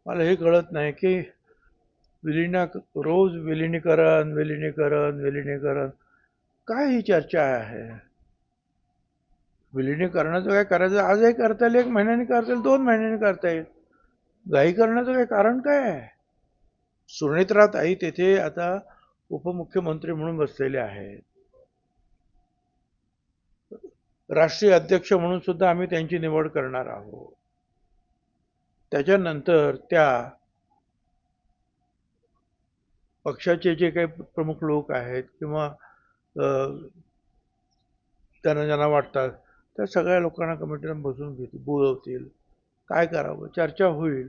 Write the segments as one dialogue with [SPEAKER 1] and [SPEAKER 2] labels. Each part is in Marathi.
[SPEAKER 1] मला हे कळत नाही की रोज विलिनीकरण विलिनीकरण विलिनीकरण, काय ही चर्चा आहे? विलिनीकरणाचं काय करायचं? आजही करता येईल, 1 महिन्याने करता येईल, 2 महिन्याने करता येईल. घाई करण्याचं काय कारण काय आहे? सुनेत्राताई तेथे आता उपमुख्यमंत्री म्हणून बसलेले आहेत. राष्ट्रीय अध्यक्ष म्हणून सुद्धा आम्ही त्यांची निवड करणार आहोत. त्याच्यानंतर त्या पक्षाचे जे काही प्रमुख लोक आहेत किंवा त्यांना ज्यांना वाटतात त्या सगळ्या लोकांना कमिटीला बसून बोलवतील, काय करावं चर्चा होईल.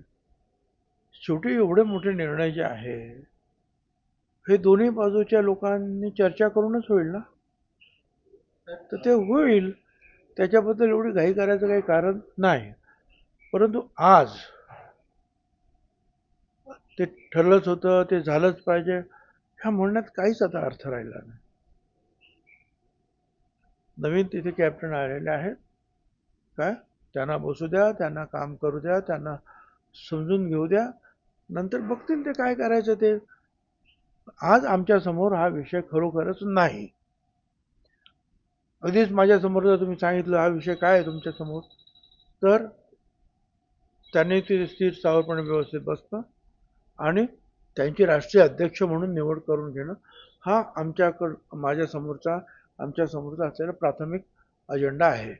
[SPEAKER 1] शेवटी एवढे मोठे निर्णय जे आहे हे दोन्ही बाजूच्या लोकांनी चर्चा करूनच होईल ना. तर ते होईल, त्याच्याबद्दल एवढी घाई करायचं काही कारण नाही. परंतु आज ते ठरलंच होतं, ते झालंच पाहिजे, ह्या म्हणण्यात काहीच आता अर्थ राहिला नाही. नवीन तिथे कॅप्टन आलेले आहेत, काय त्यांना बसू द्या, त्यांना काम करू द्या, त्यांना समजून घेऊ द्या, नंतर बघतील ते काय करायचं ते. आज आमच्या समोर हा विषय खरोखरच नाही. अगदीच माझ्या समोर जर तुम्ही सांगितलं हा विषय काय आहे तुमच्या समोर, तर त्यांनी ते स्थिर स्थावरपणे व्यवस्थित बसणं आणि त्यांची राष्ट्रीय अध्यक्ष म्हणून निवड करून घेणं, हा आमच्या समोरचा असलेला प्राथमिक अजेंडा आहे.